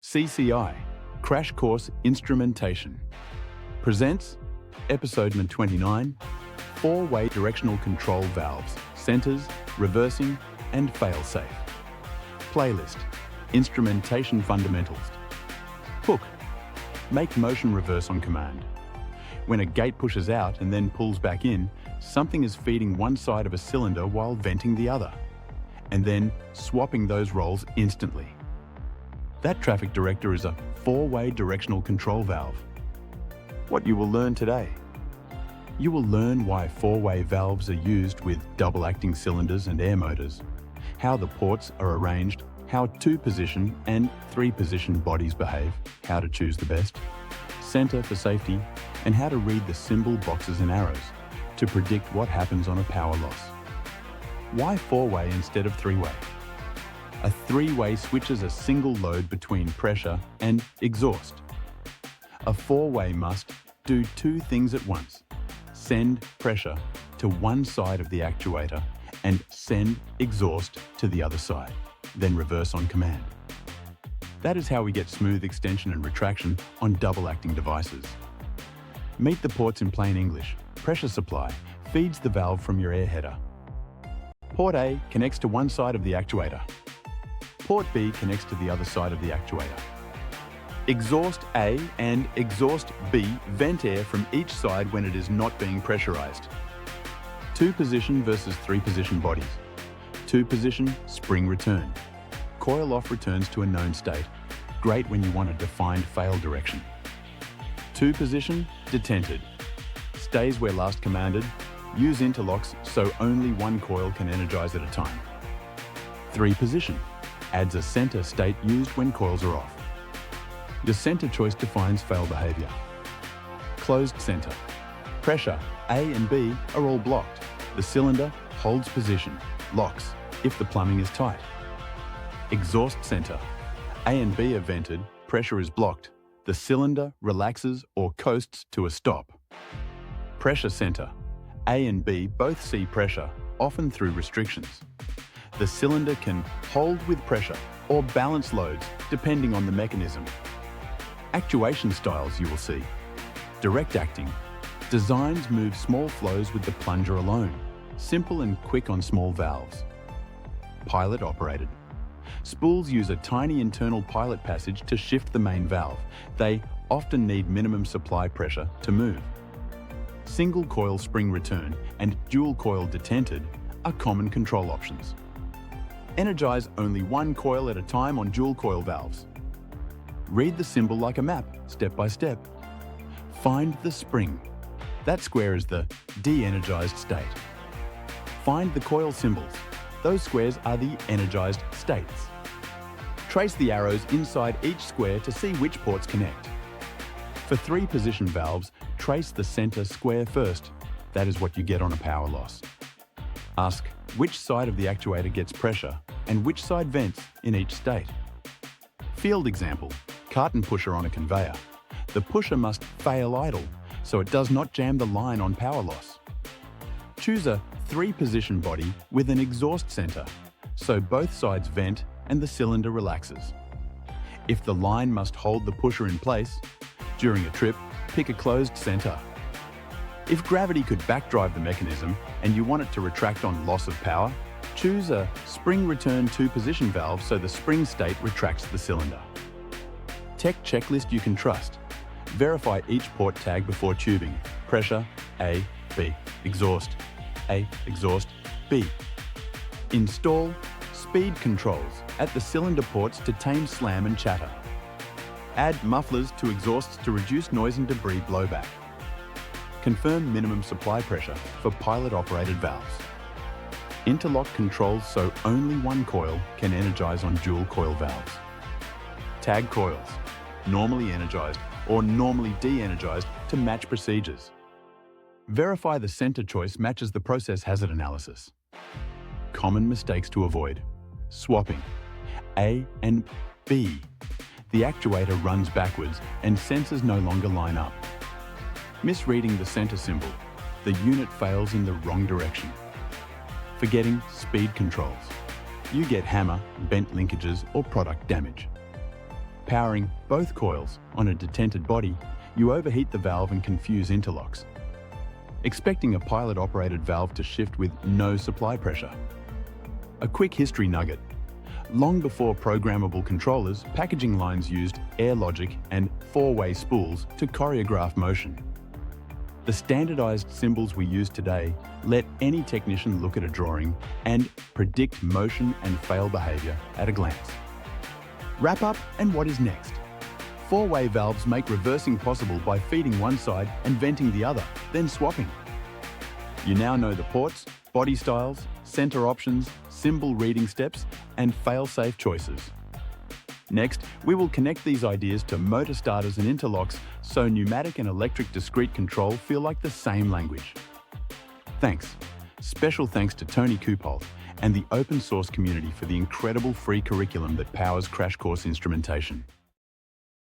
CCI, Crash Course Instrumentation, presents Episode 29, 4-Way Directional Control Valves, Centers, Reversing, and Failsafe. Playlist, Instrumentation Fundamentals. Hook, make motion reverse on command. When a gate pushes out and then pulls back in, something is feeding one side of a cylinder while venting the other, and then swapping those roles instantly. That traffic director is a 4-way directional control valve. What you will learn today. You will learn why 4-way valves are used with double-acting cylinders and air motors, how the ports are arranged, how 2-position and 3-position bodies behave, how to choose the best, center for safety, and how to read the symbol boxes and arrows to predict what happens on a power loss. Why 4-way instead of 3-way? A 3-way switches a single load between pressure and exhaust. A 4-way must do two things at once: send pressure to one side of the actuator and send exhaust to the other side, then reverse on command. That is how we get smooth extension and retraction on double-acting devices. Meet the ports in plain English. Pressure supply feeds the valve from your air header. Port A connects to one side of the actuator. Port B connects to the other side of the actuator. Exhaust A and exhaust B vent air from each side when it is not being pressurized. 2-position versus 3-position bodies. 2-position, spring return. Coil off returns to a known state. Great when you want a defined fail direction. 2-position, detented. Stays where last commanded. Use interlocks so only one coil can energize at a time. 3-position, adds a center state used when coils are off. The center choice defines fail behavior. Closed center. Pressure A and B are all blocked. The cylinder holds position, locks, if the plumbing is tight. Exhaust center. A and B are vented, pressure is blocked. The cylinder relaxes or coasts to a stop. Pressure center. A and B both see pressure, often through restrictions. The cylinder can hold with pressure or balance loads depending on the mechanism. Actuation styles you will see. Direct acting. Designs move small flows with the plunger alone. Simple and quick on small valves. Pilot operated. Spools use a tiny internal pilot passage to shift the main valve. They often need minimum supply pressure to move. Single coil spring return and dual coil detented are common control options. Energize only one coil at a time on dual coil valves. Read the symbol like a map, step by step. Find the spring. That square is the de-energized state. Find the coil symbols. Those squares are the energized states. Trace the arrows inside each square to see which ports connect. For 3-position valves, trace the center square first. That is what you get on a power loss. Ask which side of the actuator gets pressure and which side vents in each state. Field example, carton pusher on a conveyor. The pusher must fail idle so it does not jam the line on power loss. Choose a 3-position body with an exhaust center so both sides vent and the cylinder relaxes. If the line must hold the pusher in place, during a trip, pick a closed center. If gravity could backdrive the mechanism and you want it to retract on loss of power, choose a spring return 2-position valve so the spring state retracts the cylinder. Tech checklist you can trust. Verify each port tag before tubing. Pressure A, B. Exhaust A, exhaust B. Install speed controls at the cylinder ports to tame slam and chatter. Add mufflers to exhausts to reduce noise and debris blowback. Confirm minimum supply pressure for pilot-operated valves. Interlock controls so only one coil can energize on dual coil valves. Tag coils, normally energized or normally de-energized to match procedures. Verify the center choice matches the process hazard analysis. Common mistakes to avoid. Swapping. A and B. The actuator runs backwards and sensors no longer line up. Misreading the center symbol. The unit fails in the wrong direction. Forgetting speed controls. You get hammer, bent linkages or product damage. Powering both coils on a detented body, you overheat the valve and confuse interlocks, expecting a pilot-operated valve to shift with no supply pressure. A quick history nugget. Long before programmable controllers, packaging lines used air logic and four-way spools to choreograph motion. The standardized symbols we use today let any technician look at a drawing and predict motion and fail behavior at a glance. Wrap up and what is next? Four-way valves make reversing possible by feeding one side and venting the other, then swapping. You now know the ports, body styles, center options, symbol reading steps, and fail-safe choices. Next, we will connect these ideas to motor starters and interlocks so pneumatic and electric discrete control feel like the same language. Thanks. Special thanks to Tony Coupold and the open source community for the incredible free curriculum that powers Crash Course Instrumentation.